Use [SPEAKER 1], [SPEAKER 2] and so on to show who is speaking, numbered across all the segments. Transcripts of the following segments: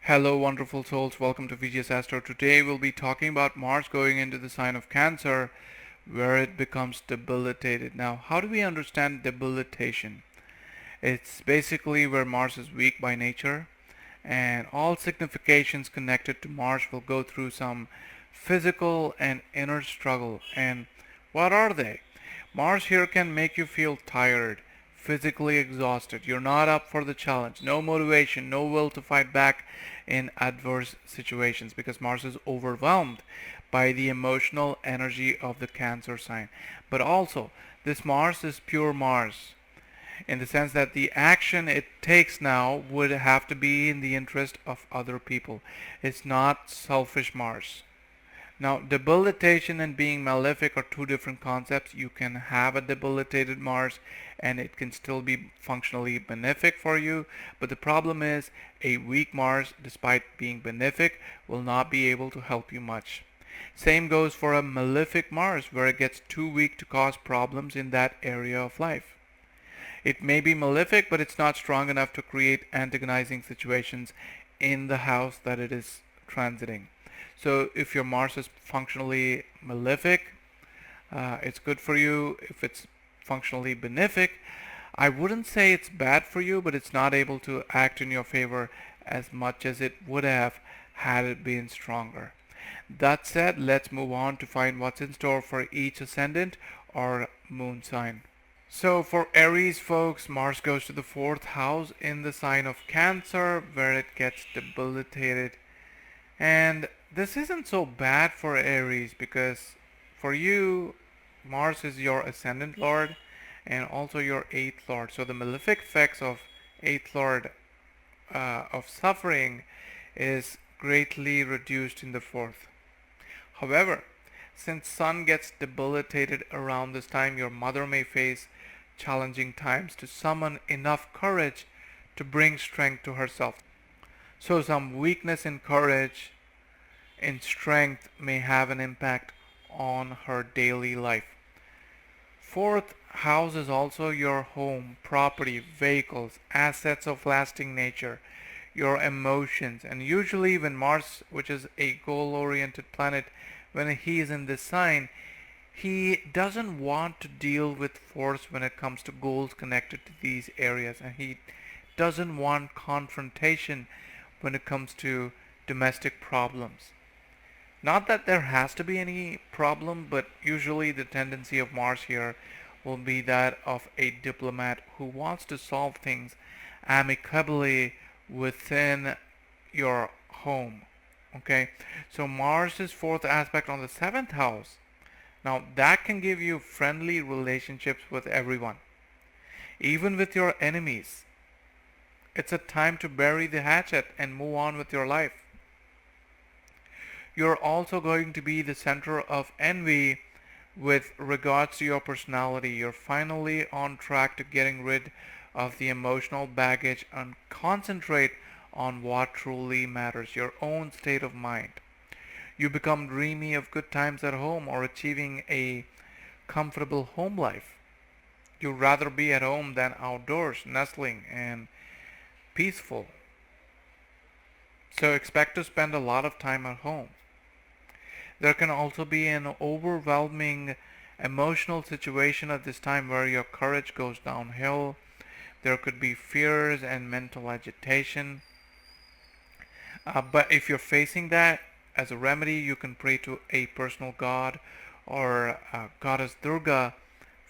[SPEAKER 1] Hello, wonderful souls. Welcome to VGS ASTRO. Today we'll be talking about Mars going into the sign of Cancer, where it becomes debilitated. Now, how do we understand debilitation? It's basically where Mars is weak by nature, and all significations connected to Mars will go through some physical and inner struggle. And what are they? Mars here can make you feel tired, physically exhausted. You're not up for the challenge. No motivation, no will to fight back in adverse situations because Mars is overwhelmed by the emotional energy of the Cancer sign. But also, this Mars is pure Mars in the sense that the action it takes now would have to be in the interest of other people. It's not selfish Mars. Now, debilitation and being malefic are two different concepts. You can have a debilitated Mars and it can still be functionally benefic for you, but the problem is a weak Mars, despite being benefic, will not be able to help you much. Same goes for a malefic Mars, where it gets too weak to cause problems in that area of life. It may be malefic, but it's not strong enough to create antagonizing situations in the house that it is transiting. So if your Mars is functionally malefic, it's good for you. If it's functionally benefic, I wouldn't say it's bad for you, but it's not able to act in your favor as much as it would have had it been stronger. That said, let's move on to find what's in store for each ascendant or moon sign. So for Aries folks, Mars goes to the 4th house in the sign of Cancer, where it gets debilitated. And this isn't so bad for Aries because for you, Mars is your ascendant lord and also your 8th lord. So the malefic effects of 8th lord of suffering is greatly reduced in the 4th. However, since Sun gets debilitated around this time, your mother may face challenging times to summon enough courage to bring strength to herself. So some weakness in courage, in strength, may have an impact on her daily life. 4th house is also your home, property, vehicles, assets of lasting nature, your emotions. And usually when Mars, which is a goal-oriented planet, when he is in this sign, he doesn't want to deal with force when it comes to goals connected to these areas, and he doesn't want confrontation when it comes to domestic problems. Not that there has to be any problem, but usually the tendency of Mars here will be that of a diplomat who wants to solve things amicably within your home. Okay, so Mars's 4th aspect on the 7th house. Now that can give you friendly relationships with everyone, even with your enemies. It's a time to bury the hatchet and move on with your life. You're also going to be the center of envy with regards to your personality. You're finally on track to getting rid of the emotional baggage and concentrate on what truly matters, your own state of mind. You become dreamy of good times at home or achieving a comfortable home life. You'd rather be at home than outdoors, nestling and peaceful. So expect to spend a lot of time at home. There can also be an overwhelming emotional situation at this time where your courage goes downhill. There could be fears and mental agitation. But if you're facing that, as a remedy, you can pray to a personal god or goddess Durga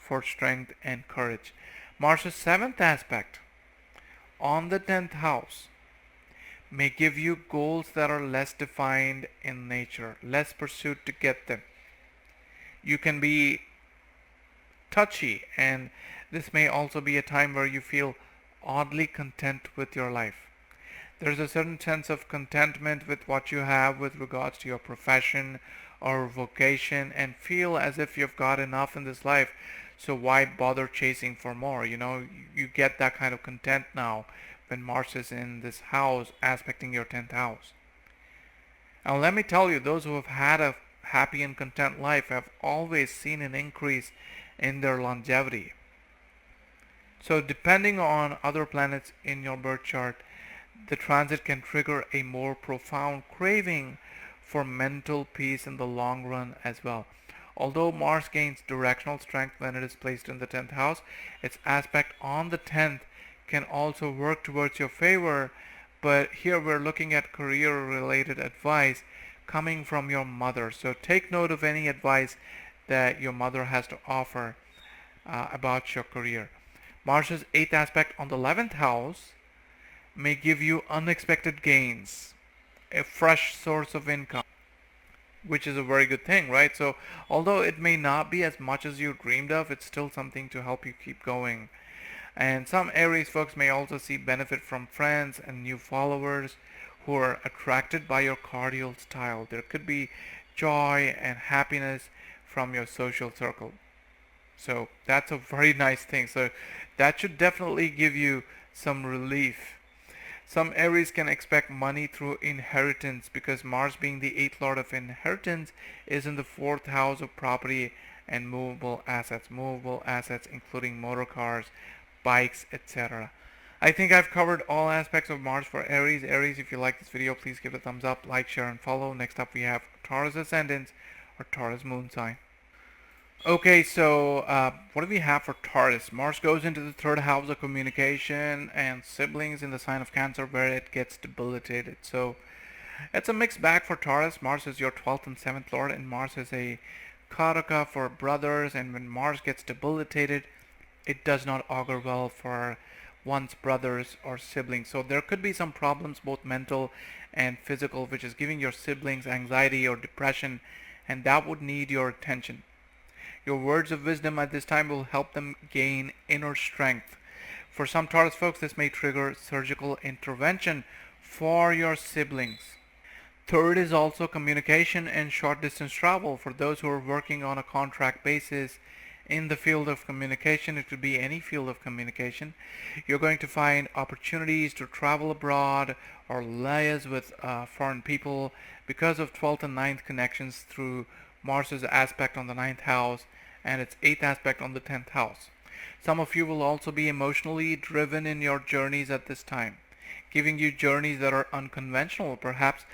[SPEAKER 1] for strength and courage. Mars's 7th aspect on the 10th house may give you goals that are less defined in nature, less pursuit to get them. You can be touchy, and this may also be a time where you feel oddly content with your life. There's a certain sense of contentment with what you have with regards to your profession or vocation, and feel as if you've got enough in this life, so why bother chasing for more? You get that kind of content now when Mars is in this house aspecting your 10th house. Now let me tell you, those who have had a happy and content life have always seen an increase in their longevity. So depending on other planets in your birth chart, The transit can trigger a more profound craving for mental peace in the long run as well. Although Mars gains directional strength when it is placed in the 10th house, its aspect on the 10th can also work towards your favor. But here we're looking at career related advice coming from your mother. So take note of any advice that your mother has to offer about your career. Mars's 8th aspect on the 11th house may give you unexpected gains, a fresh source of income, which is a very good thing, right? So although it may not be as much as you dreamed of, it's still something to help you keep going. And some Aries folks may also see benefit from friends and new followers who are attracted by your cordial style. There could be joy and happiness from your social circle. So that's a very nice thing. So that should definitely give you some relief. Some Aries can expect money through inheritance because Mars, being the 8th lord of inheritance, is in the 4th house of property and movable assets. Movable assets including motor cars, bikes, etc. I think I've covered all aspects of Mars for Aries. Aries, if you like this video, please give it a thumbs up, like, share, and follow. Next up we have Taurus Ascendants or Taurus Moon sign. Okay, so what do we have for Taurus? Mars goes into the 3rd house of communication and siblings in the sign of Cancer, where it gets debilitated. So it's a mixed bag for Taurus. Mars is your 12th and 7th lord, and Mars is a Karaka for brothers, and when Mars gets debilitated, it does not augur well for one's brothers or siblings. So there could be some problems, both mental and physical, which is giving your siblings anxiety or depression, and that would need your attention. Your words of wisdom at this time will help them gain inner strength. For some Taurus folks, this may trigger surgical intervention for your siblings. Third is also communication and short distance travel. For those who are working on a contract basis in the field of communication, it could be any field of communication, you're going to find opportunities to travel abroad or liaise with foreign people because of 12th and 9th connections through Mars's aspect on the 9th house and its 8th aspect on the 10th house. Some of you will also be emotionally driven in your journeys at this time, giving you journeys that are unconventional, perhaps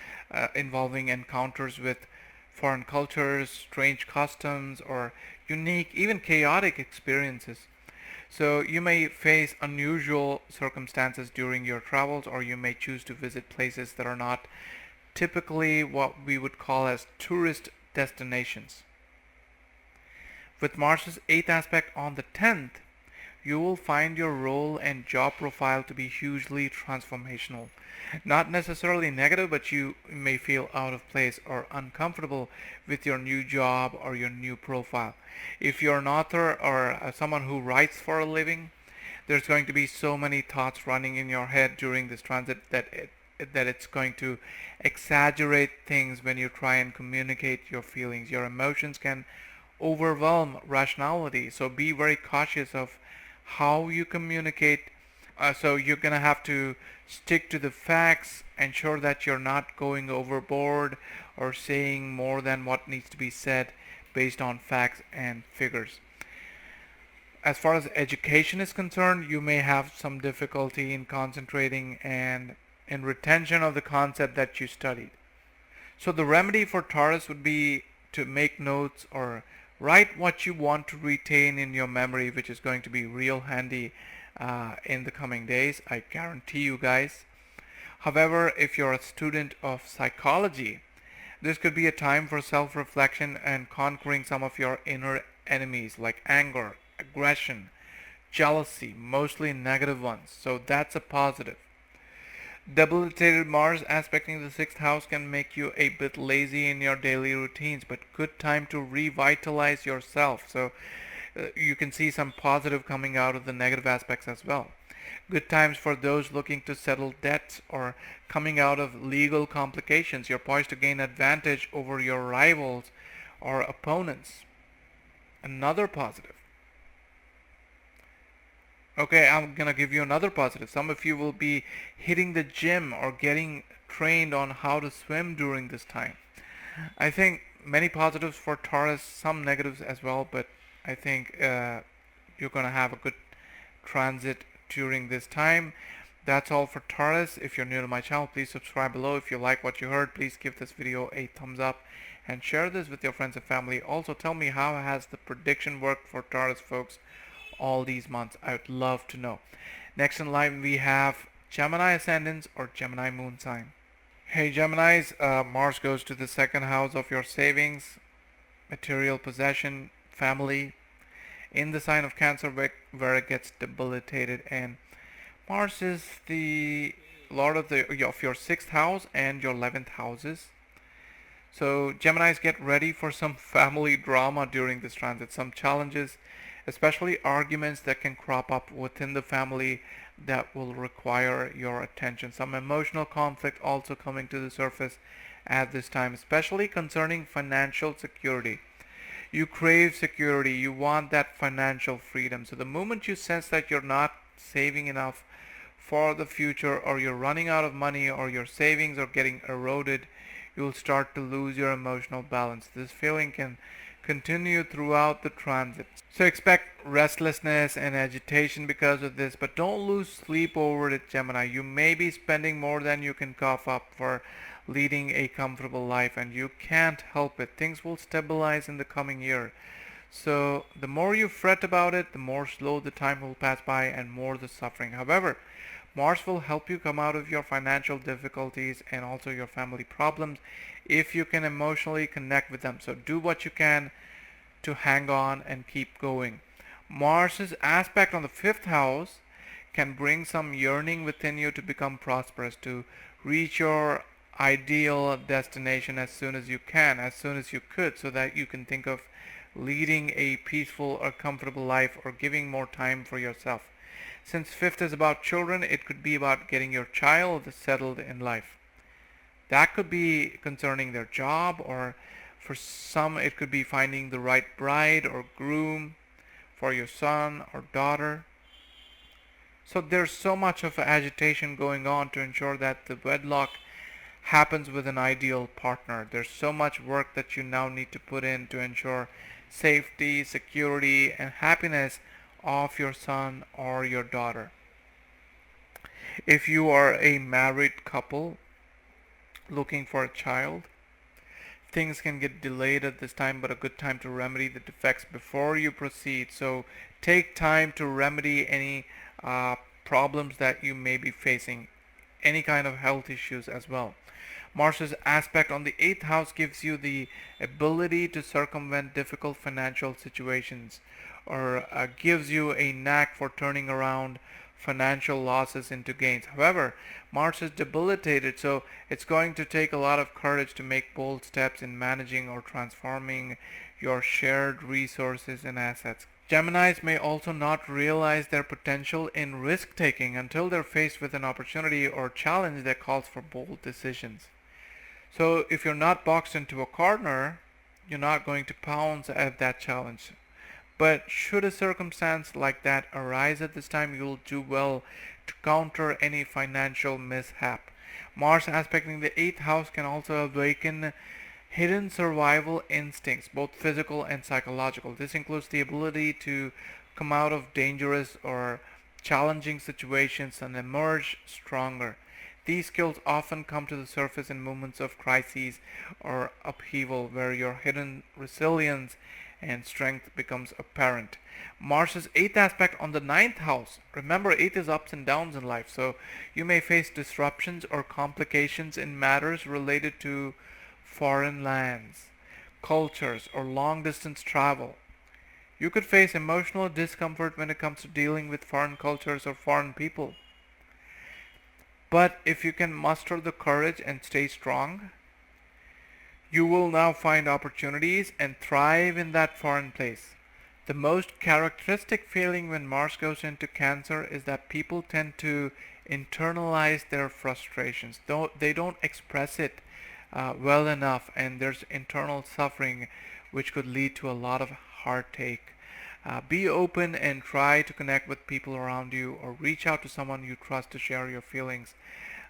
[SPEAKER 1] involving encounters with foreign cultures, strange customs, or unique, even chaotic experiences. So you may face unusual circumstances during your travels, or you may choose to visit places that are not typically what we would call as tourist destinations. With Mars's 8th aspect on the 10th, you will find your role and job profile to be hugely transformational. Not necessarily negative, but you may feel out of place or uncomfortable with your new job or your new profile. If you're an author or someone who writes for a living, there's going to be so many thoughts running in your head during this transit that it's going to exaggerate things when you try and communicate your feelings. Your emotions can overwhelm rationality, so be very cautious of how you communicate. So you're gonna have to stick to the facts, ensure that you're not going overboard or saying more than what needs to be said based on facts and figures. As far as education is concerned, you may have some difficulty in concentrating and in retention of the concept that you studied. So the remedy for Taurus would be to make notes or write what you want to retain in your memory, which is going to be real handy in the coming days, I guarantee you guys. However, if you're a student of psychology, this could be a time for self-reflection and conquering some of your inner enemies like anger, aggression, jealousy, mostly negative ones. So that's a positive. Debilitated Mars aspecting the 6th house can make you a bit lazy in your daily routines, but good time to revitalize yourself. So you can see some positive coming out of the negative aspects as well. Good times for those looking to settle debts or coming out of legal complications. You're poised to gain advantage over your rivals or opponents. Another positive. Okay, I'm gonna give you another positive. Some of you will be hitting the gym or getting trained on how to swim during this time. I think many positives for Taurus, some negatives as well, but I think you're gonna have a good transit during this time. That's all for Taurus. If you're new to my channel, please subscribe below. If you like what you heard, please give this video a thumbs up and share this with your friends and family. Also, tell me, how has the prediction worked for Taurus folks all these months? I would love to know. Next in line, we have Gemini Ascendants or Gemini Moon sign. Hey Geminis, Mars goes to the second house of your savings, material possession, family, in the sign of Cancer, where it gets debilitated. And Mars is the lord of your sixth house and your 11th houses. So Geminis, get ready for some family drama during this transit. Some challenges, especially arguments that can crop up within the family that will require your attention. Some emotional conflict also coming to the surface at this time, especially concerning financial security. You crave security, you want that financial freedom. So the moment you sense that you're not saving enough for the future, or you're running out of money, or your savings are getting eroded, you'll start to lose your emotional balance. This feeling can continue throughout the transit. So expect restlessness and agitation because of this, but don't lose sleep over it, Gemini. You may be spending more than you can cough up for leading a comfortable life, and you can't help it. Things will stabilize in the coming year. So the more you fret about it, the more slow the time will pass by and more the suffering. However, Mars will help you come out of your financial difficulties and also your family problems if you can emotionally connect with them. So do what you can to hang on and keep going. Mars's aspect on the fifth house can bring some yearning within you to become prosperous, to reach your ideal destination as soon as you can, as soon as you could, so that you can think of leading a peaceful or comfortable life or giving more time for yourself. Since fifth is about children, it could be about getting your child settled in life. That could be concerning their job, or for some it could be finding the right bride or groom for your son or daughter. So there's so much of agitation going on to ensure that the wedlock happens with an ideal partner. There's so much work that you now need to put in to ensure safety, security, and happiness of your son or your daughter. If you are a married couple looking for a child, things can get delayed at this time, but a good time to remedy the defects before you proceed. So take time to remedy any problems that you may be facing, any kind of health issues as well. Mars's aspect on the 8th house gives you the ability to circumvent difficult financial situations, or gives you a knack for turning around financial losses into gains. However, Mars is debilitated, so it's going to take a lot of courage to make bold steps in managing or transforming your shared resources and assets. Geminis may also not realize their potential in risk-taking until they're faced with an opportunity or challenge that calls for bold decisions. So if you're not boxed into a corner, you're not going to pounce at that challenge. But should a circumstance like that arise at this time, you'll do well to counter any financial mishap. Mars aspecting the 8th house can also awaken hidden survival instincts, both physical and psychological. This includes the ability to come out of dangerous or challenging situations and emerge stronger. These skills often come to the surface in moments of crises or upheaval, where your hidden resilience and strength becomes apparent. Mars's 8th aspect on the 9th house. Remember, 8th is ups and downs in life, so you may face disruptions or complications in matters related to foreign lands, cultures, or long distance travel. You could face emotional discomfort when it comes to dealing with foreign cultures or foreign people. But if you can muster the courage and stay strong, you will now find opportunities and thrive in that foreign place. The most characteristic feeling when Mars goes into Cancer is that people tend to internalize their frustrations. They don't express it well enough, and there's internal suffering which could lead to a lot of heartache. Be open and try to connect with people around you, or reach out to someone you trust to share your feelings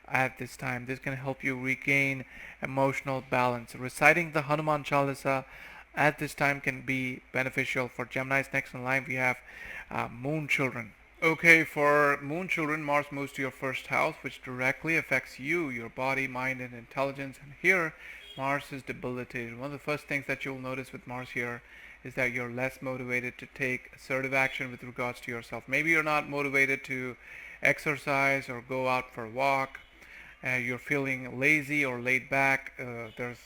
[SPEAKER 1] at this time. This can help you regain emotional balance. Reciting the Hanuman Chalisa at this time can be beneficial for Geminis. Next in line we have Moon Children. Okay, for moon children, Mars moves to your first house, which directly affects you, your body, mind, and intelligence. And here, Mars is debilitated. One of the first things that you'll notice with Mars here is that you're less motivated to take assertive action with regards to yourself. Maybe you're not motivated to exercise or go out for a walk. You're feeling lazy or laid back. There's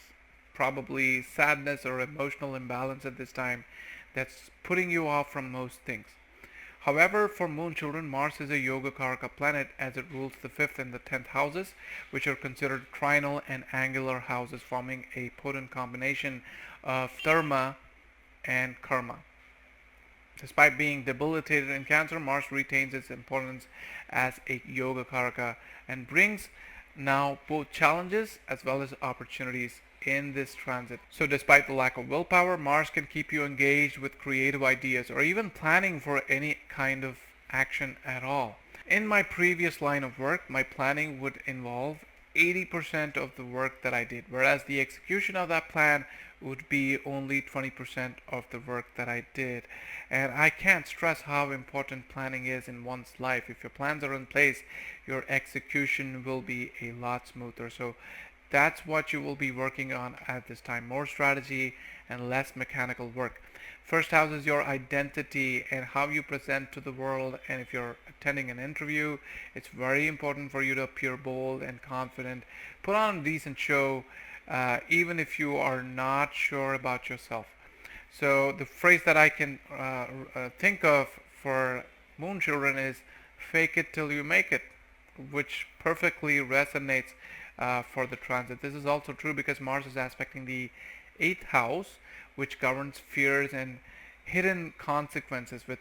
[SPEAKER 1] probably sadness or emotional imbalance at this time that's putting you off from most things. However, for moon children, Mars is a Yoga Karaka planet as it rules the 5th and the 10th houses, which are considered trinal and angular houses, forming a potent combination of dharma and karma. Despite being debilitated in Cancer, Mars retains its importance as a Yoga Karaka and brings now both challenges as well as opportunities in this transit. So despite the lack of willpower, Mars can keep you engaged with creative ideas or even planning for any kind of action at all. In my previous line of work, my planning would involve 80% of the work that I did, whereas the execution of that plan would be only 20% of the work that I did. And I can't stress how important planning is in one's life. If your plans are in place, your execution will be a lot smoother. So that's what you will be working on at this time. More strategy and less mechanical work. First house is your identity and how you present to the world. And if you're attending an interview, it's very important for you to appear bold and confident. Put on a decent show, even if you are not sure about yourself. So the phrase that I can think of for moon children is fake it till you make it, which perfectly resonates for the transit. This is also true because Mars is aspecting the 8th house, which governs fears and hidden consequences. With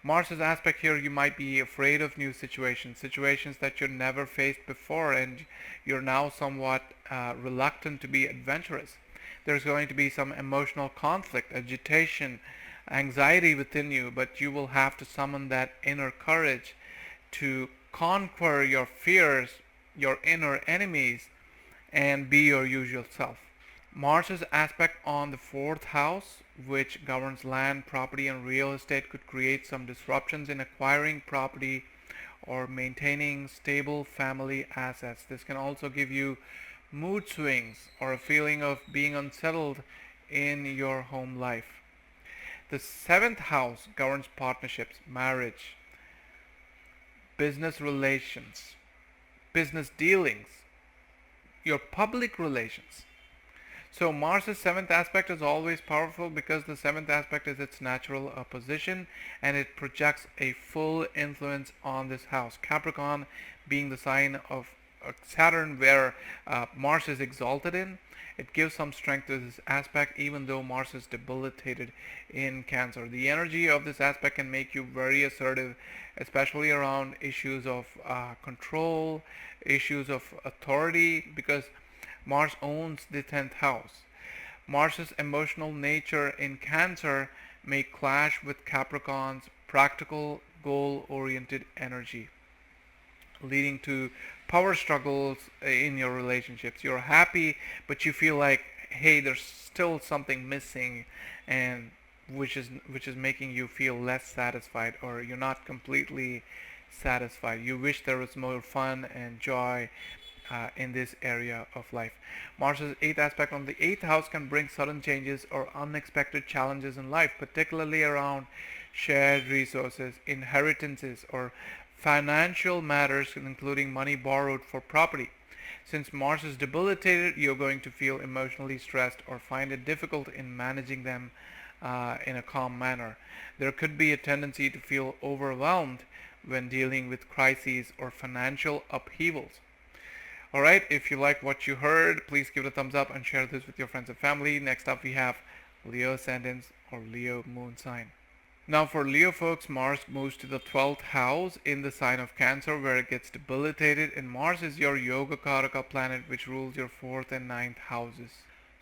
[SPEAKER 1] Mars's aspect here, you might be afraid of new situations that you never faced before, and you're now somewhat reluctant to be adventurous. There's going to be some emotional conflict, agitation, anxiety within you, but you will have to summon that inner courage to conquer your fears, your inner enemies, and be your usual self. Mars's aspect on the 4th house, which governs land, property, and real estate, could create some disruptions in acquiring property or maintaining stable family assets. This can also give you mood swings or a feeling of being unsettled in your home life. The 7th house governs partnerships, marriage, business relations, business dealings, your public relations. So Mars's 7th aspect is always powerful because the 7th aspect is its natural opposition and it projects a full influence on this house. Capricorn being the sign of Saturn where Mars is exalted in, it gives some strength to this aspect even though Mars is debilitated in Cancer. The energy of this aspect can make you very assertive, especially around issues of control, issues of authority, because Mars owns the 10th house. Mars's emotional nature in Cancer may clash with Capricorn's practical, goal-oriented energy, leading to power struggles in your relationships. You're happy, but you feel like, hey, there's still something missing, and which is making you feel less satisfied, or you're not completely satisfied. You wish there was more fun and joy in this area of life. Mars's 8th aspect on the 8th house can bring sudden changes or unexpected challenges in life, particularly around shared resources, inheritances, or financial matters, including money borrowed for property. Since Mars is debilitated, you're going to feel emotionally stressed or find it difficult in managing them in a calm manner. There could be a tendency to feel overwhelmed when dealing with crises or financial upheavals. Alright, if you like what you heard, please give it a thumbs up and share this with your friends and family. Next up we have Leo Ascendants or Leo Moon sign. Now for Leo folks, Mars moves to the 12th house in the sign of Cancer where it gets debilitated, and Mars is your Yoga Karaka planet which rules your 4th and 9th houses.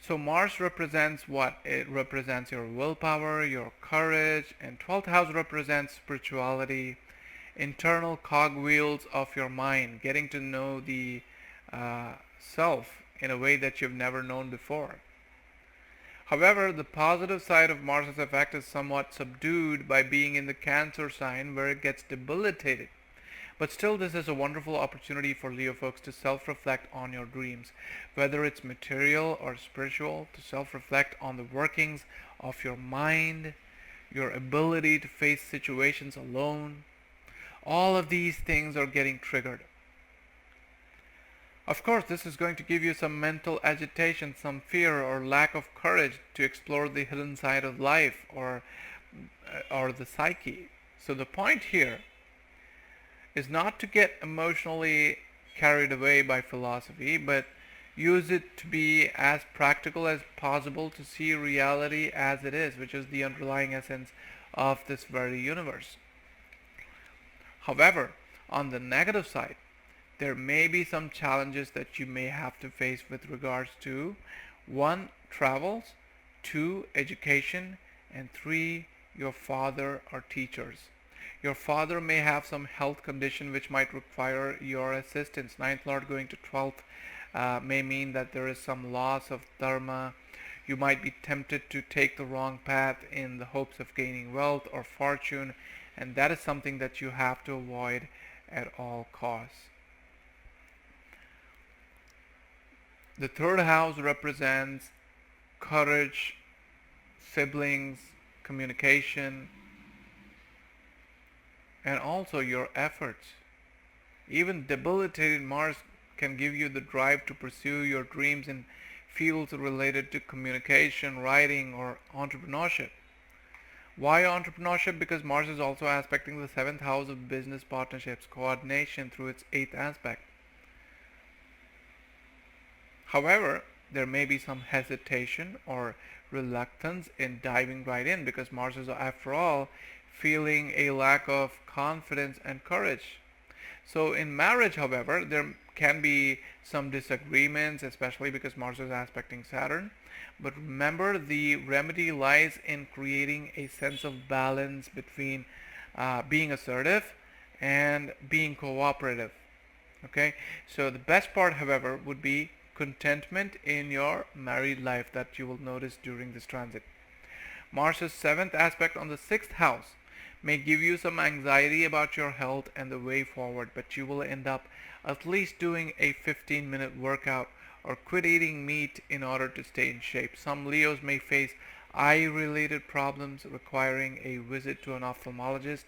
[SPEAKER 1] So Mars represents what? It represents your willpower, your courage, and 12th house represents spirituality, internal cogwheels of your mind, getting to know the self in a way that you've never known before. However, the positive side of Mars's effect is somewhat subdued by being in the Cancer sign where it gets debilitated. But still, this is a wonderful opportunity for Leo folks to self-reflect on your dreams, whether it's material or spiritual, to self-reflect on the workings of your mind, your ability to face situations alone. All of these things are getting triggered. Of course, this is going to give you some mental agitation, some fear or lack of courage to explore the hidden side of life or the psyche. So the point here is not to get emotionally carried away by philosophy, but use it to be as practical as possible to see reality as it is, which is the underlying essence of this very universe. However, on the negative side, there may be some challenges that you may have to face with regards to 1. Travels, 2. Education, and 3. Your father or teachers. Your father may have some health condition which might require your assistance. Ninth Lord going to 12th may mean that there is some loss of dharma. You might be tempted to take the wrong path in the hopes of gaining wealth or fortune, and that is something that you have to avoid at all costs. The third house represents courage, siblings, communication, and also your efforts. Even debilitated Mars can give you the drive to pursue your dreams in fields related to communication, writing, or entrepreneurship. Why entrepreneurship? Because Mars is also aspecting the 7th house of business partnerships, coordination through its 8th aspect. However, there may be some hesitation or reluctance in diving right in because Mars is, after all, feeling a lack of confidence and courage. So in marriage, however, there can be some disagreements, especially because Mars is aspecting Saturn. But remember, the remedy lies in creating a sense of balance between being assertive and being cooperative. Okay, so the best part, however, would be contentment in your married life that you will notice during this transit. Mars's 7th aspect on the 6th house may give you some anxiety about your health and the way forward, but you will end up at least doing a 15-minute workout or quit eating meat in order to stay in shape. Some Leos may face eye-related problems requiring a visit to an ophthalmologist.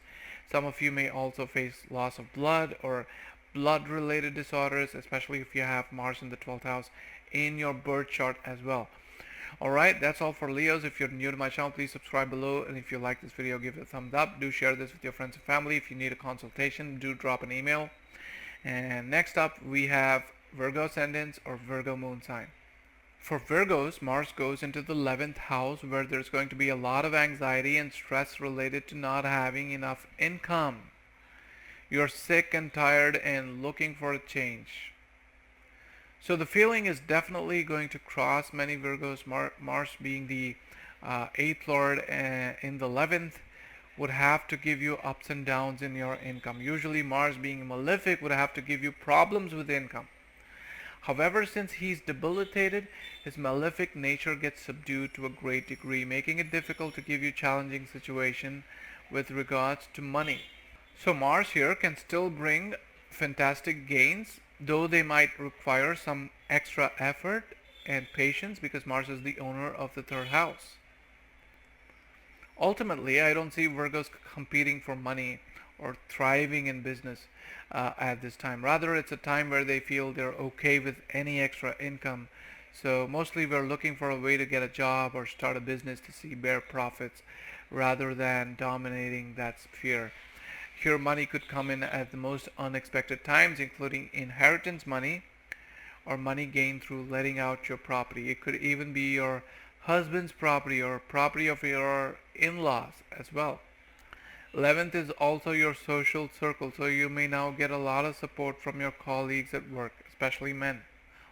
[SPEAKER 1] Some of you may also face loss of blood or blood-related disorders, especially if you have Mars in the 12th house in your birth chart as well. Alright, that's all for Leos. If you're new to my channel, please subscribe below, and if you like this video, give it a thumbs up. Do share this with your friends and family. If you need a consultation, do drop an email. And next up, we have Virgo Ascendants or Virgo Moon sign. For Virgos, Mars goes into the 11th house where there's going to be a lot of anxiety and stress related to not having enough income. You're sick and tired and looking for a change. So the feeling is definitely going to cross many Virgos. Mars being the 8th Lord in the 11th would have to give you ups and downs in your income. Usually Mars being malefic would have to give you problems with income. However, since he's debilitated, his malefic nature gets subdued to a great degree, making it difficult to give you challenging situation with regards to money. So Mars here can still bring fantastic gains, though they might require some extra effort and patience because Mars is the owner of the 3rd house. Ultimately, I don't see Virgos competing for money or thriving in business at this time. Rather, it's a time where they feel they're okay with any extra income. So mostly we're looking for a way to get a job or start a business to see bare profits rather than dominating that sphere. Here money could come in at the most unexpected times, including inheritance money or money gained through letting out your property. It could even be your husband's property or property of your in-laws as well. 11th is also your social circle, so you may now get a lot of support from your colleagues at work, especially men.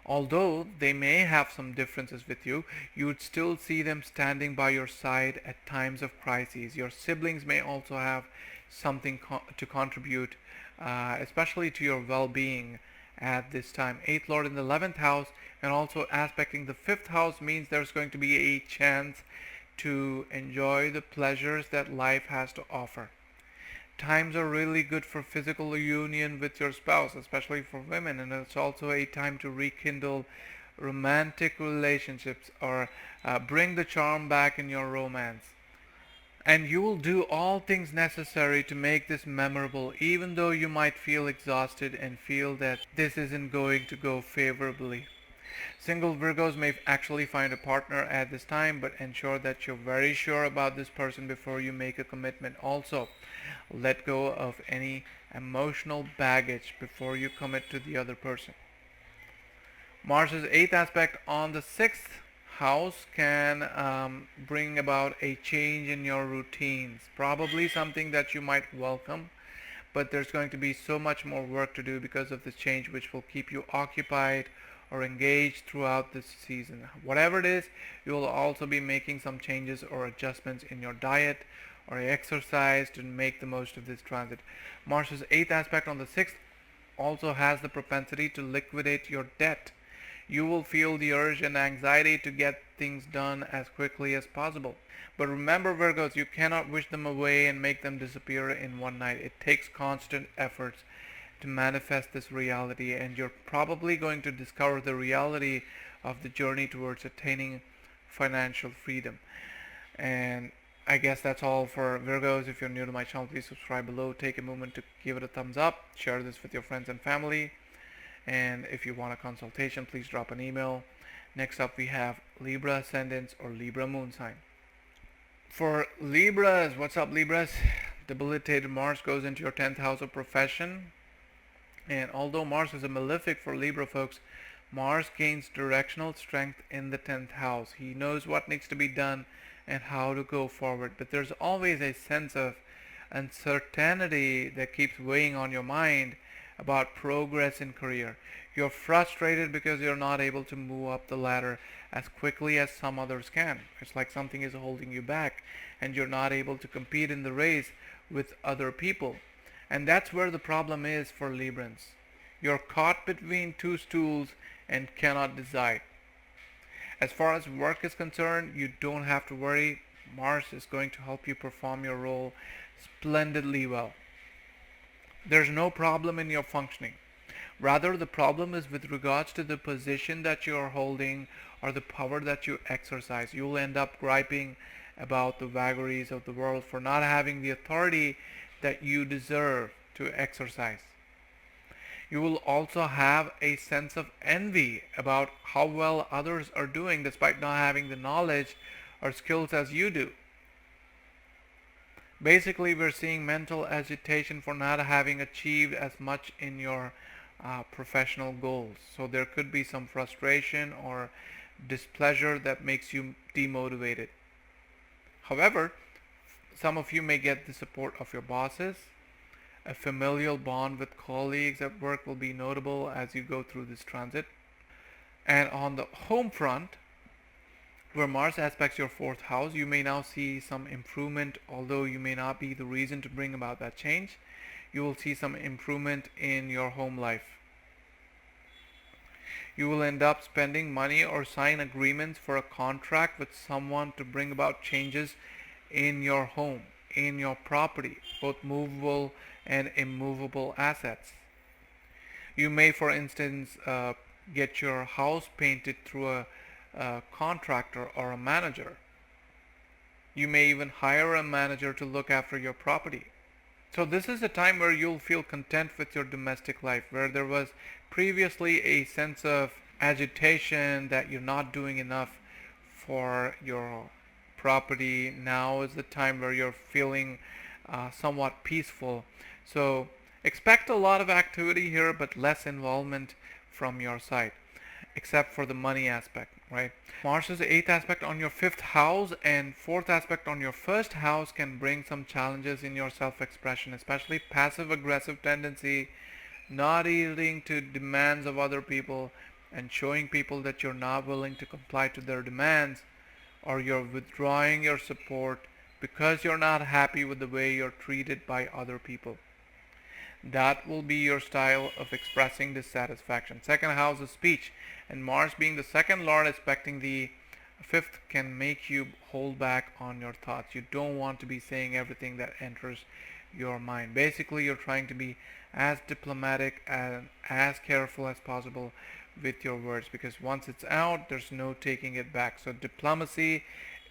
[SPEAKER 1] Although they may have some differences with you, you would still see them standing by your side at times of crises. Your siblings may also have something to contribute, especially to your well-being at this time. 8th Lord in the 11th house And also aspecting the fifth house means there's going to be a chance to enjoy the pleasures that life has to offer. Times are really good for physical union with your spouse, especially for women, and it's also a time to rekindle romantic relationships or bring the charm back in your romance. And you will do all things necessary to make this memorable, even though you might feel exhausted and feel that this isn't going to go favorably. Single Virgos may actually find a partner at this time, but ensure that you're very sure about this person before you make a commitment. Also, let go of any emotional baggage before you commit to the other person. Mars's eighth aspect on the sixth house can bring about a change in your routines. Probably something that you might welcome, but there's going to be so much more work to do because of this change, which will keep you occupied or engaged throughout this season. Whatever it is, you will also be making some changes or adjustments in your diet or exercise to make the most of this transit. Mars's eighth aspect on the sixth also has the propensity to liquidate your debt. You will feel the urge and anxiety to get things done as quickly as possible. But remember, Virgos, you cannot wish them away and make them disappear in one night. It takes constant efforts to manifest this reality, and you're probably going to discover the reality of the journey towards attaining financial freedom. And I guess that's all for Virgos. If you're new to my channel, please subscribe below. Take a moment to give it a thumbs up. Share this with your friends and family. And if you want a consultation, please drop an email. Next up, we have Libra Ascendants or Libra Moon sign. For Libras, what's up, Libras? Debilitated Mars goes into your 10th house of profession. And although Mars is a malefic for Libra folks, Mars gains directional strength in the 10th house. He knows what needs to be done and how to go forward. But there's always a sense of uncertainty that keeps weighing on your mind about progress in career. You're frustrated because you're not able to move up the ladder as quickly as some others can. It's like something is holding you back and you're not able to compete in the race with other people. And that's where the problem is for Librans. You're caught between two stools and cannot decide. As far as work is concerned, you don't have to worry. Mars is going to help you perform your role splendidly well. There's no problem in your functioning. Rather, the problem is with regards to the position that you are holding or the power that you exercise. You will end up griping about the vagaries of the world for not having the authority that you deserve to exercise. You will also have a sense of envy about how well others are doing despite not having the knowledge or skills as you do. Basically, we're seeing mental agitation for not having achieved as much in your professional goals. So there could be some frustration or displeasure that makes you demotivated. However, some of you may get the support of your bosses. A familial bond with colleagues at work will be notable as you go through this transit. And on the home front, where Mars aspects your 4th house, you may now see some improvement, although you may not be the reason to bring about that change. You will see some improvement in your home life. You will end up spending money or sign agreements for a contract with someone to bring about changes in your home, in your property, both movable and immovable assets. You may, for instance, get your house painted through a contractor or a manager. You may even hire a manager to look after your property. So this is a time where you'll feel content with your domestic life, where there was previously a sense of agitation that you're not doing enough for your property. Now is the time where you're feeling somewhat peaceful. So expect a lot of activity here, but less involvement from your side, except for the money aspect, right? Mars's 8th aspect on your 5th house and 4th aspect on your 1st house can bring some challenges in your self-expression, especially passive-aggressive tendency, not yielding to demands of other people and showing people that you're not willing to comply to their demands, or you're withdrawing your support because you're not happy with the way you're treated by other people. That will be your style of expressing dissatisfaction. Second house is speech, and Mars being the second lord aspecting the fifth can make you hold back on your thoughts. You don't want to be saying everything that enters your mind. Basically, you're trying to be as diplomatic and as careful as possible with your words, because once it's out, there's no taking it back. So diplomacy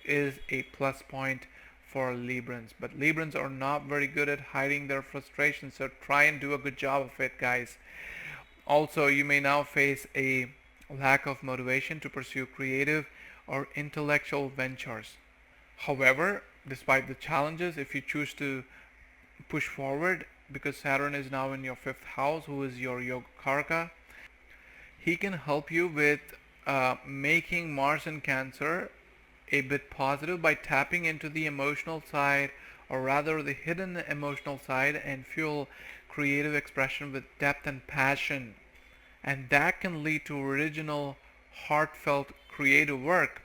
[SPEAKER 1] is a plus point for Librans, but Librans are not very good at hiding their frustration, so try and do a good job of it, guys. Also, you may now face a lack of motivation to pursue creative or intellectual ventures. However, despite the challenges, if you choose to push forward, because Saturn is now in your fifth house, who is your Yogakaraka, he can help you with making Mars in Cancer a bit positive by tapping into the emotional side, or rather the hidden emotional side, and fuel creative expression with depth and passion. And that can lead to original, heartfelt, creative work,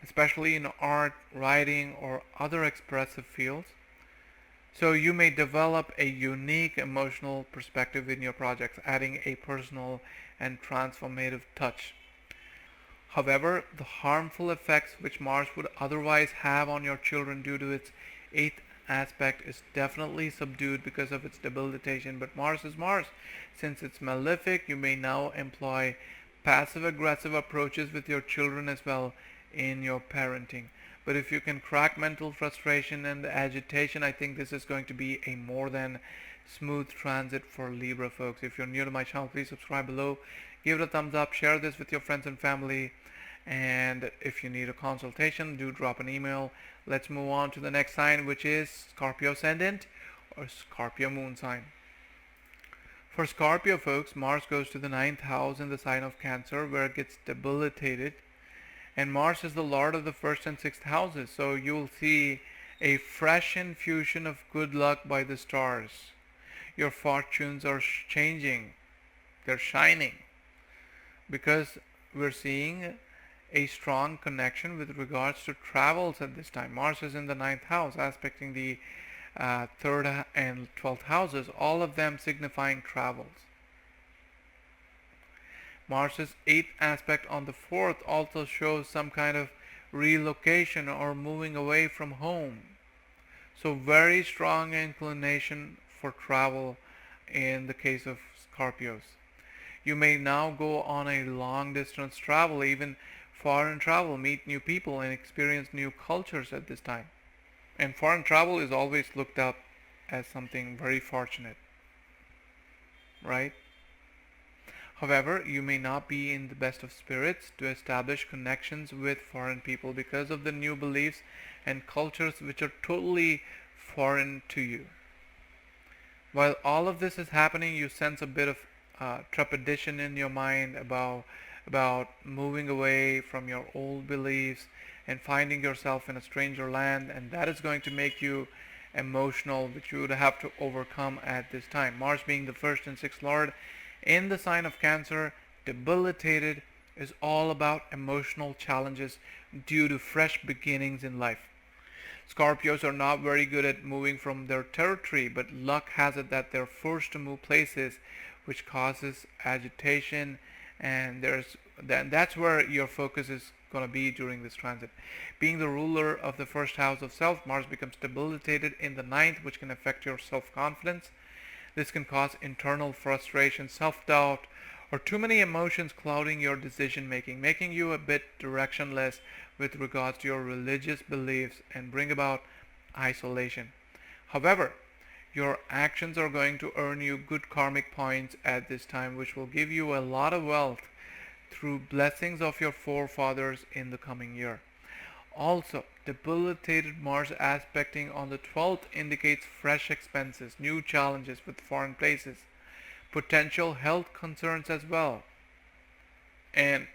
[SPEAKER 1] especially in art, writing, or other expressive fields. So you may develop a unique emotional perspective in your projects, adding a personal and transformative touch. However, the harmful effects which Mars would otherwise have on your children due to its eighth aspect is definitely subdued because of its debilitation. But Mars is Mars. Since it's malefic, you may now employ passive-aggressive approaches with your children as well in your parenting. But if you can crack mental frustration and agitation, I think this is going to be a more than smooth transit for Libra folks. If you're new to my channel, please subscribe below, give it a thumbs up, share this with your friends and family, and if you need a consultation, do drop an email. Let's move on to the next sign, which is Scorpio Ascendant or Scorpio Moon sign. For Scorpio folks, Mars goes to the ninth house in the sign of Cancer, where it gets debilitated, and Mars is the lord of the first and sixth houses, so you'll see a fresh infusion of good luck by the stars. Your fortunes are changing, they're shining, because we're seeing a strong connection with regards to travels at this time. Mars is in the ninth house, aspecting the third and 12th houses, all of them signifying travels. Mars's eighth aspect on the fourth also shows some kind of relocation or moving away from home. So very strong inclination for travel in the case of Scorpios. You may now go on a long distance travel, even foreign travel, meet new people and experience new cultures at this time. And foreign travel is always looked up as something very fortunate, right? However, you may not be in the best of spirits to establish connections with foreign people because of the new beliefs and cultures which are totally foreign to you. While all of this is happening, you sense a bit of trepidation in your mind about moving away from your old beliefs and finding yourself in a stranger land, and that is going to make you emotional, which you would have to overcome at this time. Mars being the first and sixth lord in the sign of Cancer, debilitated, is all about emotional challenges due to fresh beginnings in life. Scorpios are not very good at moving from their territory, but luck has it that they're forced to move places, which causes agitation, and that's where your focus is going to be during this transit. Being the ruler of the first house of self, Mars becomes debilitated in the ninth, which can affect your self-confidence. This can cause internal frustration, self-doubt, or too many emotions clouding your decision making, making you a bit directionless with regards to your religious beliefs and bring about isolation. However, your actions are going to earn you good karmic points at this time, which will give you a lot of wealth through blessings of your forefathers in the coming year. Also, debilitated Mars aspecting on the 12th indicates fresh expenses, new challenges with foreign places, potential health concerns as well. And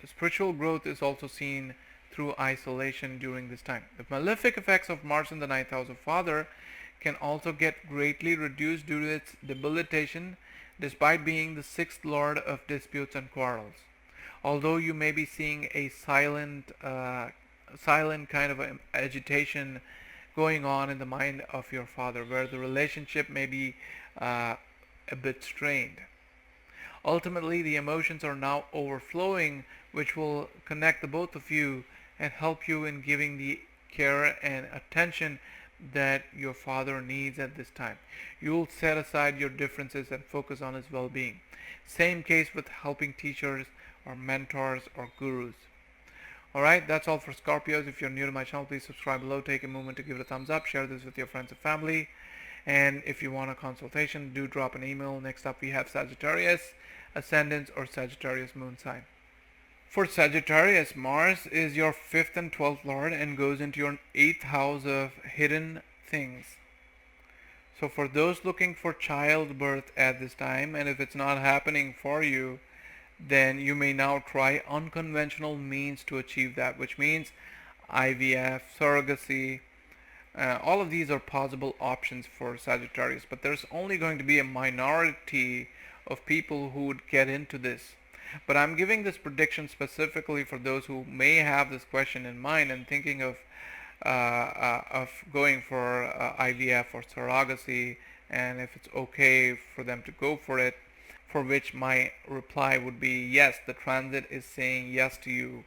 [SPEAKER 1] spiritual growth is also seen through isolation during this time. The malefic effects of Mars in the ninth house of Father can also get greatly reduced due to its debilitation, despite being the sixth lord of disputes and quarrels. Although you may be seeing a silent kind of agitation going on in the mind of your father, where the relationship may be a bit strained. Ultimately, the emotions are now overflowing, which will connect the both of you and help you in giving the care and attention that your father needs at this time. You'll set aside your differences and focus on his well-being. Same case with helping teachers or mentors or gurus. Alright, that's all for Scorpios. If you're new to my channel, please subscribe below. Take a moment to give it a thumbs up. Share this with your friends and family. And if you want a consultation, do drop an email. Next up, we have Sagittarius, Ascendants, or Sagittarius moon sign. For Sagittarius, Mars is your 5th and 12th lord and goes into your 8th house of hidden things. So for those looking for childbirth at this time, and if it's not happening for you, then you may now try unconventional means to achieve that, which means IVF, surrogacy. All of these are possible options for Sagittarius, but there's only going to be a minority of people who would get into this. But I'm giving this prediction specifically for those who may have this question in mind and thinking of going for IVF or surrogacy, and if it's okay for them to go for it, for which my reply would be yes, the transit is saying yes to you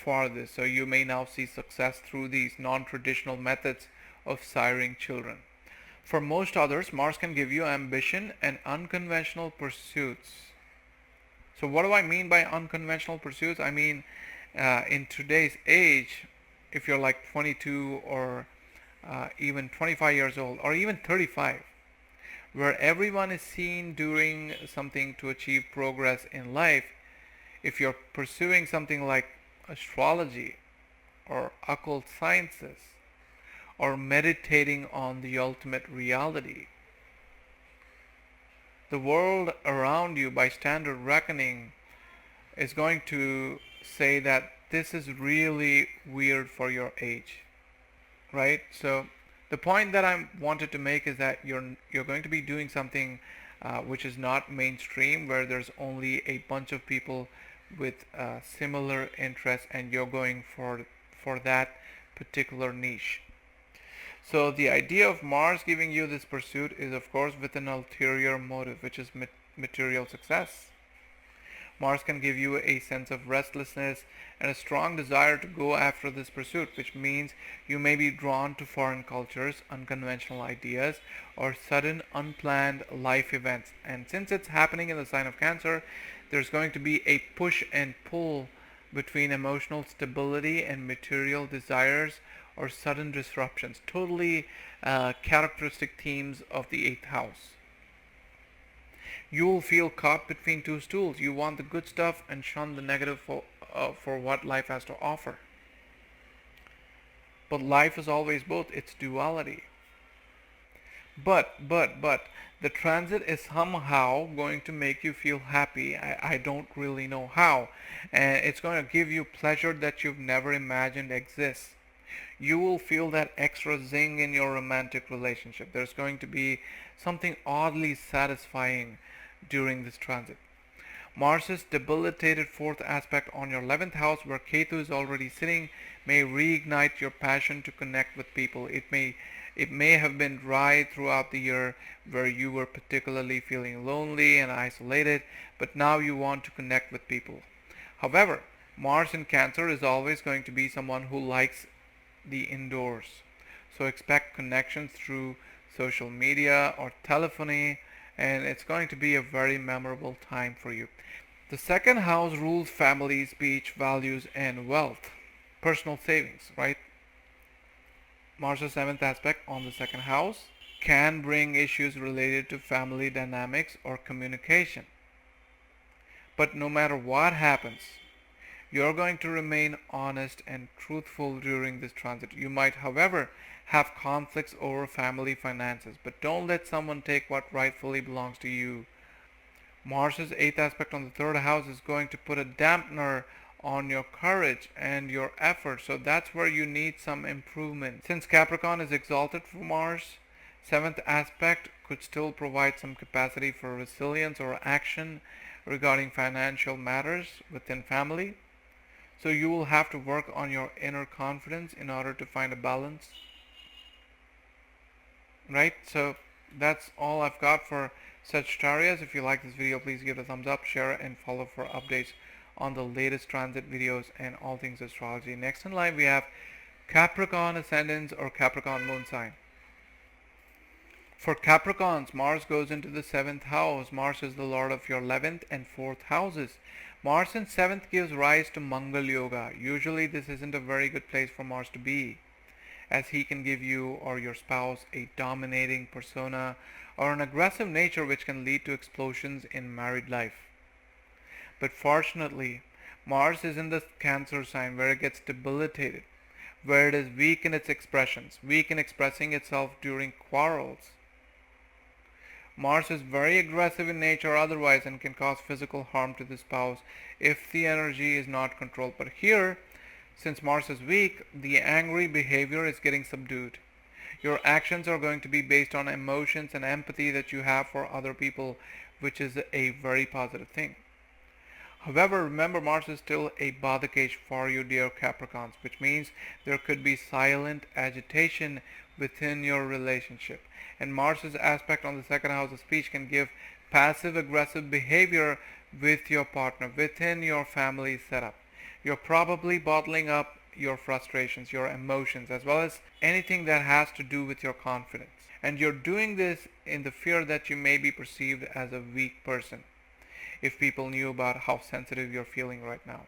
[SPEAKER 1] for this. So you may now see success through these non-traditional methods of siring children. For most others, Mars can give you ambition and unconventional pursuits. So what do I mean by unconventional pursuits? I mean, in today's age, if you're like 22 or even 25 years old or even 35, where everyone is seen doing something to achieve progress in life, if you're pursuing something like astrology or occult sciences or meditating on the ultimate reality, the world around you, by standard reckoning, is going to say that this is really weird for your age, right? So the point that I wanted to make is that you're going to be doing something which is not mainstream, where there's only a bunch of people with similar interests, and you're going for that particular niche. So the idea of Mars giving you this pursuit is, of course, with an ulterior motive, which is material success. Mars can give you a sense of restlessness and a strong desire to go after this pursuit, which means you may be drawn to foreign cultures, unconventional ideas, or sudden unplanned life events. And since it's happening in the sign of Cancer, there's going to be a push and pull between emotional stability and material desires or sudden disruptions. Totally characteristic themes of the 8th house. You will feel caught between two stools. You want the good stuff and shun the negative for what life has to offer. But life is always both. It's duality. But the transit is somehow going to make you feel happy. I don't really know how. And it's going to give you pleasure that you've never imagined exists. You will feel that extra zing in your romantic relationship. There's going to be something oddly satisfying during this transit. Mars's debilitated 4th aspect on your 11th house, where Ketu is already sitting, may reignite your passion to connect with people. It may have been dry throughout the year, where you were particularly feeling lonely and isolated, but now you want to connect with people. However, Mars in Cancer is always going to be someone who likes the indoors. So expect connections through social media or telephony, and it's going to be a very memorable time for you. The 2nd house rules family, speech, values, and wealth. Personal savings, right? Mars's 7th aspect on the 2nd house can bring issues related to family dynamics or communication. But no matter what happens, you're going to remain honest and truthful during this transit. You might, however, have conflicts over family finances, but don't let someone take what rightfully belongs to you. Mars's 8th aspect on the 3rd house is going to put a dampener on your courage and your effort, so that's where you need some improvement. Since Capricorn is exalted for Mars, 7th aspect could still provide some capacity for resilience or action regarding financial matters within family. So you will have to work on your inner confidence in order to find a balance. Right? So That's all I've got for Sagittarius. If you like this video, please give it a thumbs up, share it, and follow for updates on the latest transit videos and all things astrology. Next in line, we have Capricorn Ascendants or Capricorn Moon sign. For Capricorns, Mars goes into the 7th house. Mars is the lord of your 11th and 4th houses. Mars in 7th gives rise to Mangal Yoga. Usually this isn't a very good place for Mars to be, as he can give you or your spouse a dominating persona or an aggressive nature which can lead to explosions in married life. But fortunately, Mars is in the Cancer sign where it gets debilitated, where it is weak in its expressions, weak in expressing itself during quarrels. Mars is very aggressive in nature otherwise and can cause physical harm to the spouse if the energy is not controlled. But here, since Mars is weak, the angry behavior is getting subdued. Your actions are going to be based on emotions and empathy that you have for other people, which is a very positive thing. However, remember, Mars is still a Badhakesh for you, dear Capricorns, which means there could be silent agitation within your relationship. And Mars's aspect on the second house of speech can give passive aggressive behavior with your partner, within your family setup. You're probably bottling up your frustrations, your emotions, as well as anything that has to do with your confidence. And you're doing this in the fear that you may be perceived as a weak person if people knew about how sensitive you're feeling right now.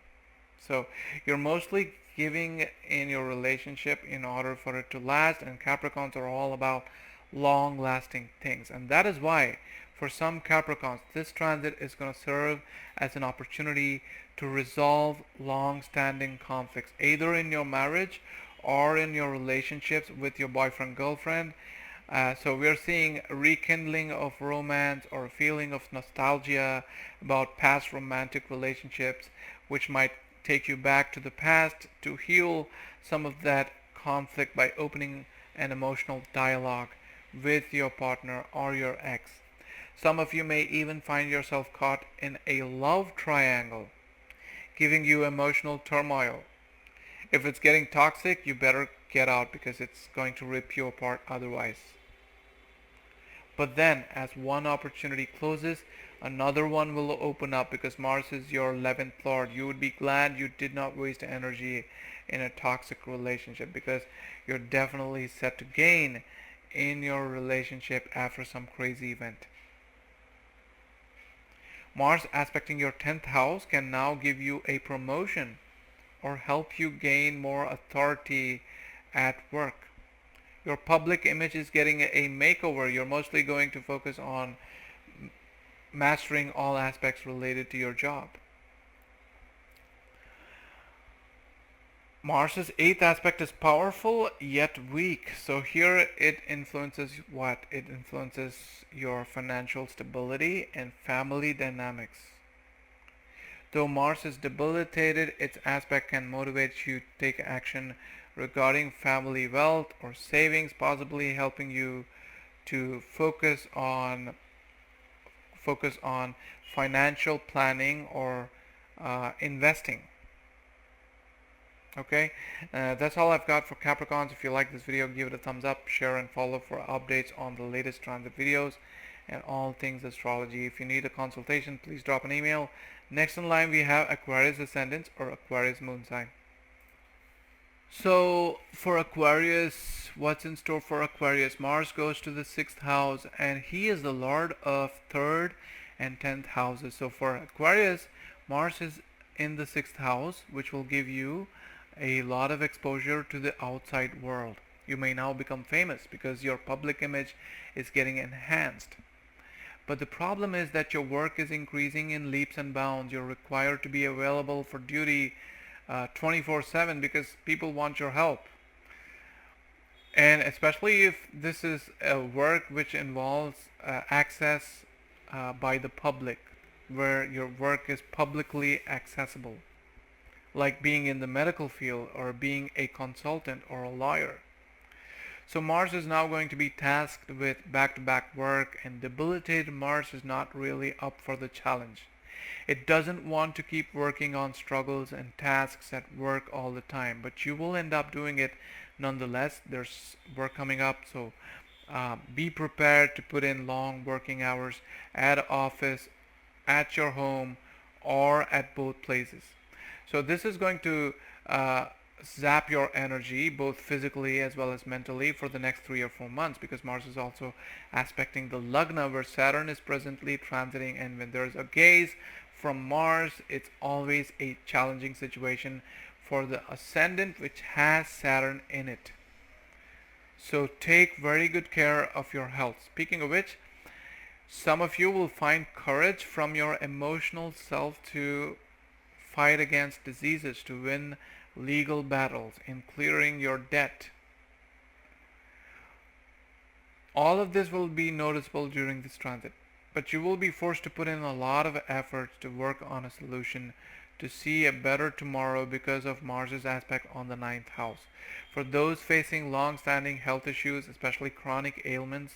[SPEAKER 1] So you're mostly giving in your relationship in order for it to last, and Capricorns are all about long lasting things. And that is why for some Capricorns this transit is going to serve as an opportunity to resolve long standing conflicts, either in your marriage or in your relationships with your boyfriend girlfriend. So we are seeing a rekindling of romance or a feeling of nostalgia about past romantic relationships, which might take you back to the past to heal some of that conflict by opening an emotional dialogue with your partner or your ex. Some of you may even find yourself caught in a love triangle, giving you emotional turmoil. If it's getting toxic, you better get out because it's going to rip you apart otherwise. But then, as one opportunity closes, another one will open up because Mars is your 11th lord. You would be glad you did not waste energy in a toxic relationship because you're definitely set to gain in your relationship after some crazy event. Mars aspecting your 10th house can now give you a promotion or help you gain more authority at work. Your public image is getting a makeover. You're mostly going to focus on mastering all aspects related to your job. Mars's 8th aspect is powerful yet weak. So here it influences what? It influences your financial stability and family dynamics. Though Mars is debilitated, its aspect can motivate you to take action regarding family wealth or savings, possibly helping you to focus on financial planning or investing. Okay, that's all I've got for Capricorns. If you like this video, give it a thumbs up, share and follow for updates on the latest transit videos and all things astrology. If you need a consultation, please drop an email. Next in line we have Aquarius Ascendants or Aquarius Moon sign. So for Aquarius, what's in store for Aquarius? Mars goes to the 6th house and he is the lord of 3rd and 10th houses. So for Aquarius, Mars is in the 6th house, which will give you a lot of exposure to the outside world. You may now become famous because your public image is getting enhanced. But the problem is that your work is increasing in leaps and bounds. You're required to be available for duty 24/7 because people want your help. And especially if this is a work which involves access by the public, where your work is publicly accessible, like being in the medical field or being a consultant or a lawyer. So Mars is now going to be tasked with back-to-back work, and debilitated Mars is not really up for the challenge. It doesn't want to keep working on struggles and tasks at work all the time, but you will end up doing it nonetheless. There's work coming up, so Be prepared to put in long working hours at office, at your home, or at both places. So this is going to zap your energy both physically as well as mentally for the next 3 or 4 months, because Mars is also aspecting the Lagna where Saturn is presently transiting, and when there's a gaze from Mars, it's always a challenging situation for the ascendant which has Saturn in it. So take very good care of your health. Speaking of which, some of you will find courage from your emotional self to fight against diseases, to win legal battles, in clearing your debt. All of this will be noticeable during this transit, but you will be forced to put in a lot of efforts to work on a solution to see a better tomorrow because of Mars's aspect on the ninth house. For those facing long-standing health issues, especially chronic ailments,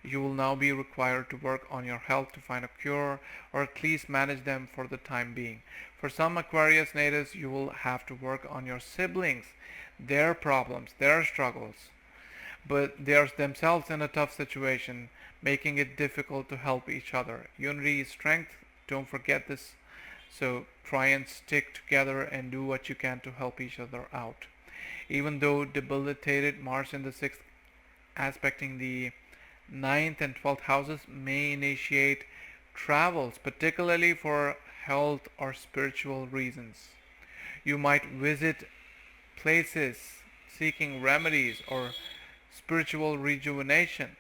[SPEAKER 1] you will now be required to work on your health to find a cure, or at least manage them for the time being. For some Aquarius natives, you will have to work on your siblings, their problems, their struggles. But they are themselves in a tough situation, making it difficult to help each other. Unity is strength, don't forget this. So try and stick together and do what you can to help each other out. Even though debilitated, Mars in the 6th aspecting the 9th and 12th houses may initiate travels, particularly for health or spiritual reasons. You might visit places seeking remedies or spiritual rejuvenation,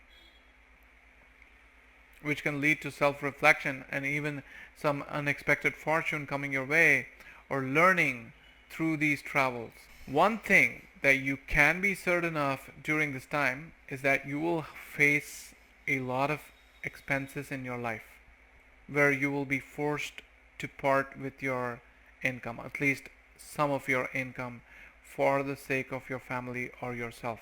[SPEAKER 1] which can lead to self-reflection and even some unexpected fortune coming your way, or learning through these travels. One thing that you can be certain of during this time is that you will face a lot of expenses in your life where you will be forced to part with your income, at least some of your income, for the sake of your family or yourself.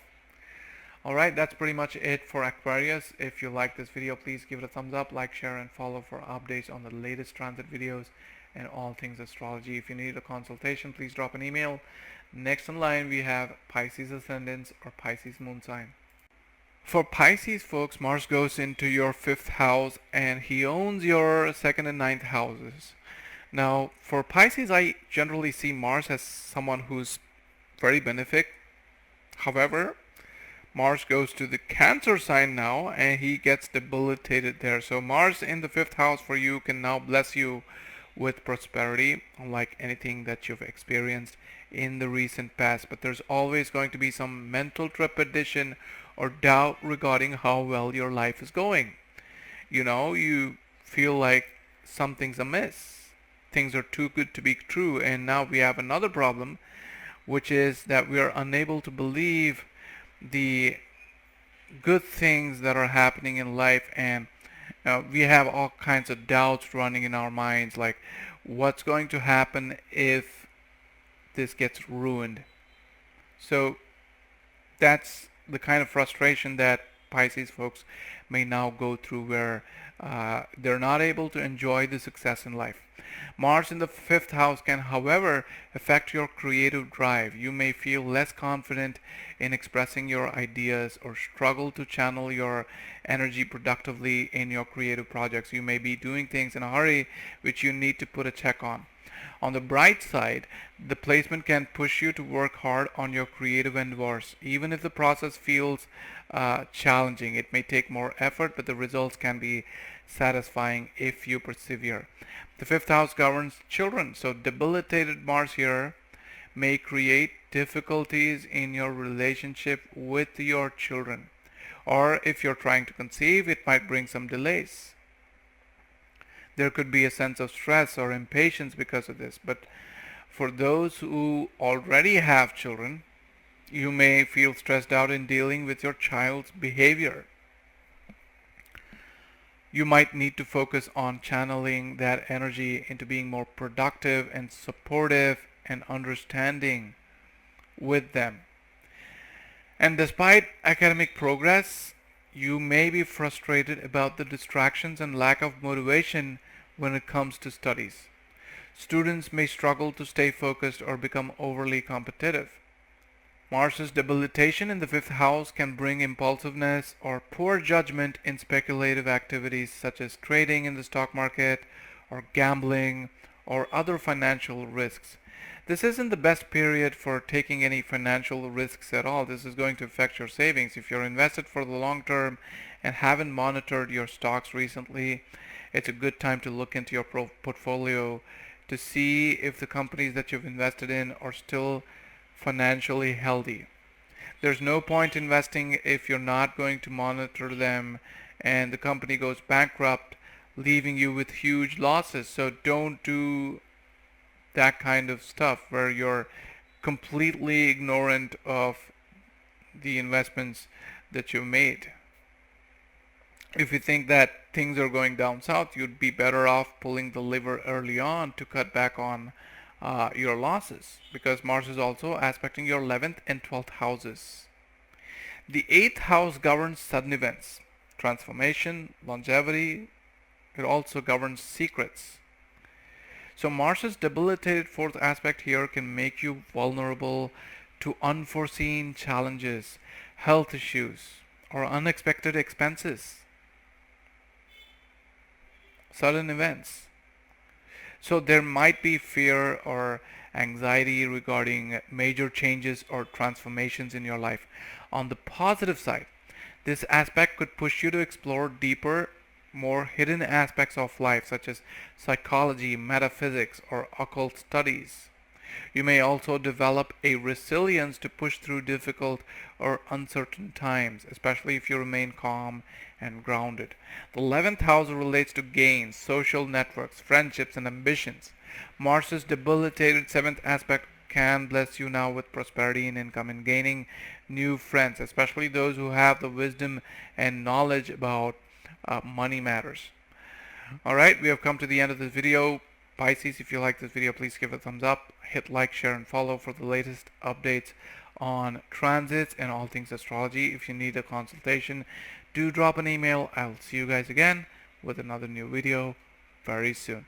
[SPEAKER 1] Alright, that's pretty much it for Aquarius. If you like this video, please give it a thumbs up, like, share, and follow for updates on the latest transit videos and all things astrology. If you need a consultation, please drop an email. Next in line, we have Pisces Ascendants or Pisces Moon sign. For Pisces folks, Mars goes into your 5th house and he owns your 2nd and 9th houses. Now, for Pisces, I generally see Mars as someone who's very benefic. However, Mars goes to the Cancer sign now and he gets debilitated there. So Mars in the 5th house for you can now bless you with prosperity, unlike anything that you've experienced in the recent past. But there's always going to be some mental trepidation or doubt regarding how well your life is going. You know, you feel like something's amiss. Things are too good to be true. And now we have another problem, which is that we are unable to believe the good things that are happening in life, and we have all kinds of doubts running in our minds, like what's going to happen if this gets ruined. So that's the kind of frustration that Pisces folks may now go through, where they're not able to enjoy the success in life. Mars in the 5th house can, however, affect your creative drive. You may feel less confident in expressing your ideas or struggle to channel your energy productively in your creative projects. You may be doing things in a hurry which you need to put a check on. On the bright side, the placement can push you to work hard on your creative endeavors. Even if the process feels challenging, it may take more effort, but the results can be satisfying if you persevere. The 5th house governs children, so debilitated Mars here may create difficulties in your relationship with your children. Or if you're trying to conceive, it might bring some delays. There could be a sense of stress or impatience because of this. But for those who already have children, you may feel stressed out in dealing with your child's behavior. You might need to focus on channeling that energy into being more productive and supportive and understanding with them. And despite academic progress, you may be frustrated about the distractions and lack of motivation when it comes to studies. Students may struggle to stay focused or become overly competitive. Mars's debilitation in the fifth house can bring impulsiveness or poor judgment in speculative activities such as trading in the stock market or gambling or other financial risks. This isn't the best period for taking any financial risks at all. This is going to affect your savings. If you're invested for the long term and haven't monitored your stocks recently, it's a good time to look into your portfolio to see if the companies that you've invested in are still financially healthy. There's no point investing if you're not going to monitor them and the company goes bankrupt, leaving you with huge losses. So don't do that kind of stuff where you're completely ignorant of the investments that you've made. If you think that things are going down south, you'd be better off pulling the lever early on to cut back on your losses, because Mars is also aspecting your 11th and 12th houses. The 8th house governs sudden events, transformation, longevity. It also governs secrets. So Mars's debilitated 4th aspect here can make you vulnerable to unforeseen challenges, health issues, or unexpected expenses, sudden events. So there might be fear or anxiety regarding major changes or transformations in your life. On the positive side, this aspect could push you to explore deeper, more hidden aspects of life, such as psychology, metaphysics, or occult studies. You may also develop a resilience to push through difficult or uncertain times, especially if you remain calm and grounded. The 11th house relates to gains, social networks, friendships, and ambitions. Mars's debilitated 7th aspect can bless you now with prosperity and income and gaining new friends, especially those who have the wisdom and knowledge about money matters. Alright, we have come to the end of this video. Pisces, if you like this video, please give it a thumbs up, hit like, share, and follow for the latest updates on transits and all things astrology. If you need a consultation, do drop an email. I'll see you guys again with another new video very soon.